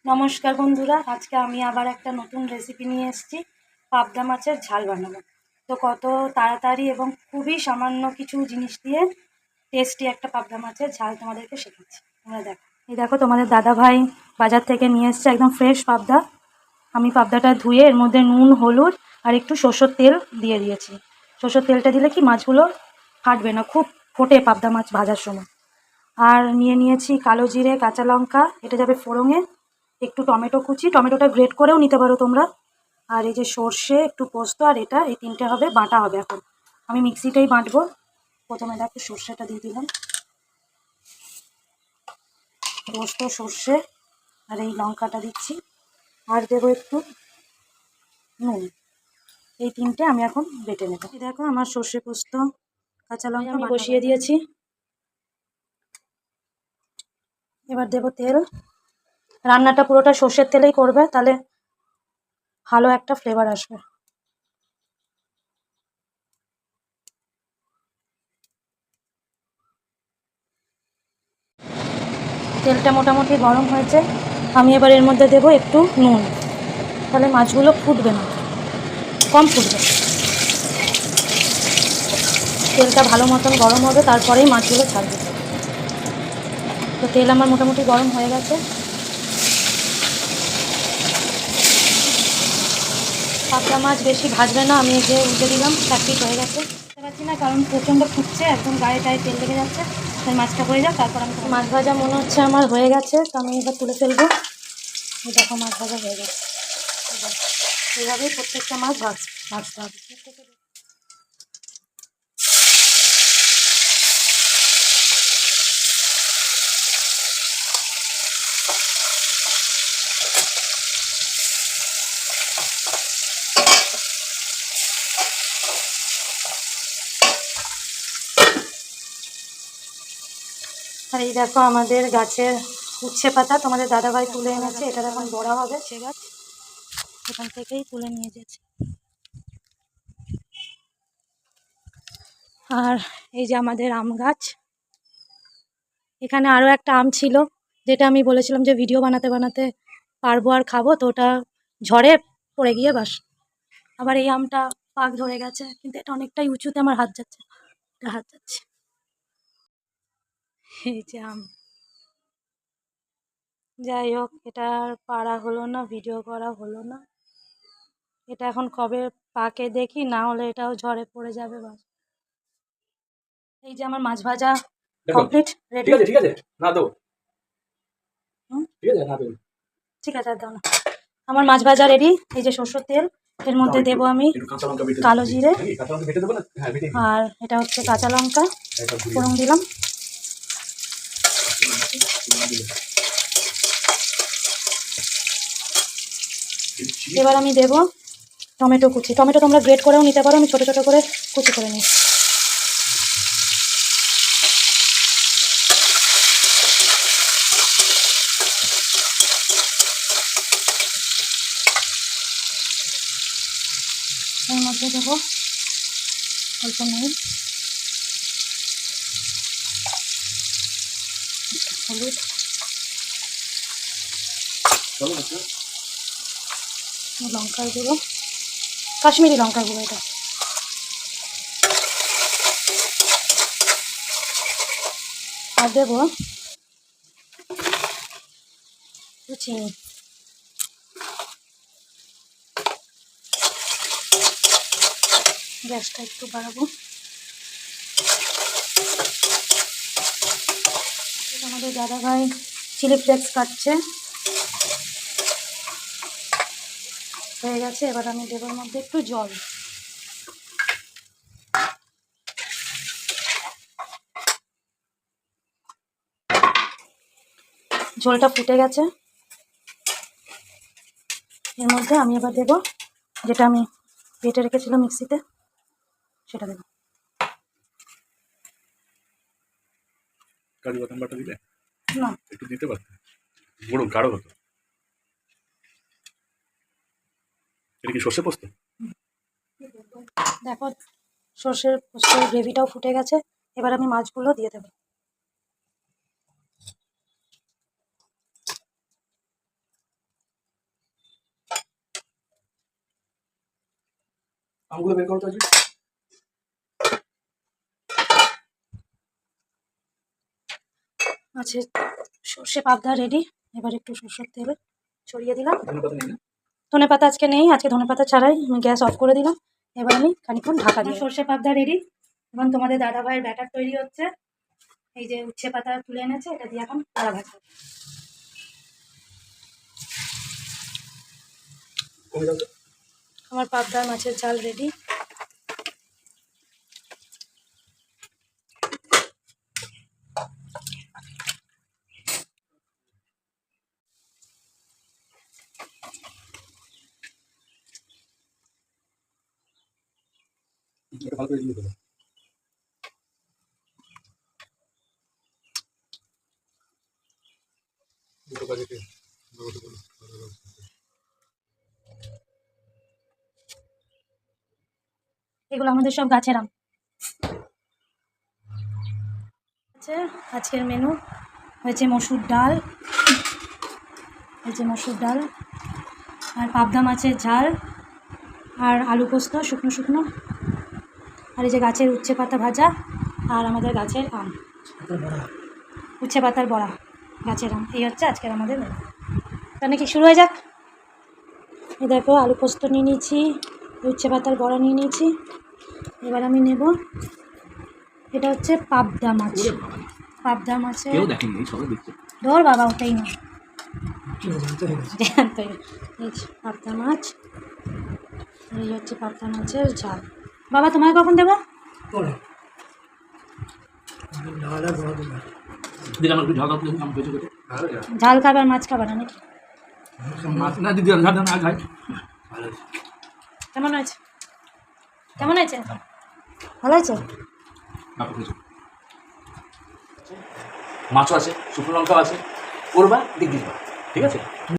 নমস্কার বন্ধুরা, আজকে আমি আবার একটা নতুন রেসিপি নিয়ে এসেছি। পাবদা মাছের ঝাল বানাবো। তো কত তাড়াতাড়ি এবং খুবই সামান্য কিছু জিনিস দিয়ে টেস্টি একটা পাবদা মাছের ঝাল তোমাদেরকে শেখাচ্ছি। তোমরা দেখো, এই দেখো তোমাদের দাদা ভাই বাজার থেকে নিয়ে এসছে একদম ফ্রেশ পাবদা। আমি পাবদাটা ধুয়ে এর মধ্যে নুন, হলুদ আর একটু সরষের তেল দিয়ে দিয়েছি। সরষের তেলটা দিলে কি মাছগুলো ফাটবে না, খুব ফোটে পাবদা মাছ ভাজার সময়। আর নিয়েছি কালো জিরে, কাঁচা লঙ্কা, এটা যাবে ফোড়ঙে। একটু টমেটো কুচি, টমেটোটা গ্রেট করেও নিতে পারো তোমরা। আর এই যে সর্ষে, একটু পোস্ত, আর এটা এই তিনটে হবে বাটা হবে। এখন আমি মিক্সিতেই বাটবো। প্রথমে দেখো সর্ষেটা দিয়ে দিলাম, পোস্ত, সর্ষে আর এই লঙ্কাটা দিচ্ছি। আর দেবো একটু নুন। এই তিনটে আমি এখন বেটে নেব। এই দেখো আমার সর্ষে, পোস্ত, কাঁচা লঙ্কা আমি বসিয়ে দিয়েছি। এবার দেবো তেল। রান্নাটা পুরোটা সর্ষের তেলেই করবে, তাহলে ভালো একটা ফ্লেভার আসবে। তেলটা মোটামুটি গরম হয়েছে। আমি এবার এর মধ্যে দেবো একটু নুন, তাহলে মাছগুলো ফুটবে না, কম ফুটবে। তেলটা ভালো মতন গরম হবে, তারপরেই মাছগুলো ছাড়বে। তো তেল আমার মোটামুটি গরম হয়ে গেছে। পাবদা মাছ বেশি ভাজবে না, আমি এই যে উল্টে দিলাম, 1 পিঠ হয়ে গেছে। বুঝতে পারছি না, কারণ প্রচণ্ড ফুটছে, একদম গায়ে গায়ে তেল লেগে যাচ্ছে। তাই মাছটা হয়ে যাক, তারপর আমি মাছ ভাজা মনে হচ্ছে আমার হয়ে গেছে। তো আমি এবার তুলে ফেলবো। এই দেখো মাছ ভাজা হয়ে গেছে। এইভাবেই প্রত্যেকটা মাছ ভাজতে হবে। আর এই দেখো আমাদের গাছের উচ্ছে পাতা তোমাদের দাদাভাই তুলে এনেছে। এটা এখন বড়া হবে, সে গাছ এখান থেকেই তুলে নিয়ে যাচ্ছে। আর এই যে আমাদের আম গাছ, এখানে আরও একটা আম ছিল, যেটা আমি বলেছিলাম যে ভিডিও বানাতে বানাতে পারবো আর খাবো, তো ওটা ঝড়ে পড়ে গিয়ে বাস। আবার এই আমটা পাক ধরে গেছে, কিন্তু এটা অনেকটাই উঁচুতে, আমার হাত যাচ্ছে, এটা হাত যাচ্ছে। এই যে আম, যাই হোক, এটা আর পারা হলো না, ভিডিও করা হলো না। এটা এখন কবে পাকে দেখি, না হলে এটাও ঝড়ে পড়ে যাবে বাস। এই যে আমার মাছ ভাজা কমপ্লিট, রেডি। ঠিক আছে না দাও, ঠিক আছে না দাও, ঠিক আছে আর দাও না। আমার মাছ ভাজা রেডি। এই যে সরষের তেল, এর মধ্যে দেবো আমি কালো জিরে, আর এটা হচ্ছে কাঁচা লঙ্কা, ফোড়ন দিলাম। এবার আমি দেবো টমেটো কুচি। টমেটো তোমরা গ্রেট করেও নিতে পারো, আমি ছোটো ছোটো করে কুচি করে নিই। এর মধ্যে দেবো অল্প নুন, হলুদ, লঙ্কার গুঁড়ো, কাশ্মীরি লঙ্কার গুঁড়ো এটা। আর দেবো চিনি। গ্যাসটা একটু বাড়াবো। আমাদের দাদাভাই চিলি ফ্লেক্স কাটছে, হয়ে গেছে। এবার আমি দেবো এর মধ্যে একটু জল। ঝোলটা ফুটে গেছে। এর মধ্যে আমি এবার দেবো যেটা আমি বেটে রেখেছিলাম মিক্সিতে, সেটা দেবো। কাজু বাদাম বাটা দিলে না, একটু দিতে পারতে, বড় গাঢ় হতো। এটা কি সর্ষে পোস্ত? দেখো সর্ষের পোস্তের গ্রেভিটাও ফুটে গেছে। এবার আমি মাছগুলো দিয়ে দেবো। এর আমগুলো বের করো তো আজকে। মাছের সর্ষে পাবদা রেডি। এবার একটু সর্ষের তেল ছড়িয়ে দিলাম। ধনেপাতা নেই না? ধনেপাতা আজকে নেই, আজকে ধনেপাতা ছাড়াই আমি গ্যাস অফ করে দিলাম। এবার আমি খানিকক্ষণ ঢাকা দিই। সর্ষে পাবদা রেডি এবং তোমাদের দাদা ভাইয়ের ব্যাটার তৈরি হচ্ছে। এই যে উচ্ছে পাতা তুলে এনেছে, এটা দিয়ে এখন কড়া ভাজা। কমে যাবে। আমার পাবদা মাছের ঝাল রেডি। এটা ভালো করে দিয়ে দেবো। দুটো কাজে এগুলো আমাদের সব গাছের আম। আচ্ছা, আজকের মেনু হয়েছে মসুর ডাল, হয়েছে মসুর ডাল আর পাবদা মাছের ঝাল আর আলু পোস্ত শুকনো শুকনো, আর এই যে গাছের উচ্ছে পাতা ভাজা আর আমাদের গাছের আম, উচ্ছে পাতার বড়া, গাছের আম। এই হচ্ছে আজকের আমাদের মেনু। তাহলে কি শুরু হয়ে যাক? এই দেখো আলু পোস্ত নিয়ে নিয়েছি, উচ্ছে পাতার বড়া নিয়ে নিয়েছি। এবার আমি নেব, এটা হচ্ছে পাবদা মাছ। পাবদা মাছের কেউ দেখেনি, এই সবাই দেখছে। ধর বাবা, ওটাই না, এই যে পাবদা মাছ, এই হচ্ছে পাবদা মাছের ঝাল। বাবা তোমায় কখন দেবো? দিদি আমার একটু ঝাল দাও, আমি বেঁচে গেছে। ঝাল খাবার মাছ খাবার না নাকি? মাছ না দিদি, ঝাল দাও না, খাই। ভালো আছে। কেমন হয়েছে? কেমন হয়েছে? ভালো হয়েছে? মাছও আছে, শুকনো লঙ্কাও আছে, করবা দেখবি, ঠিক আছে।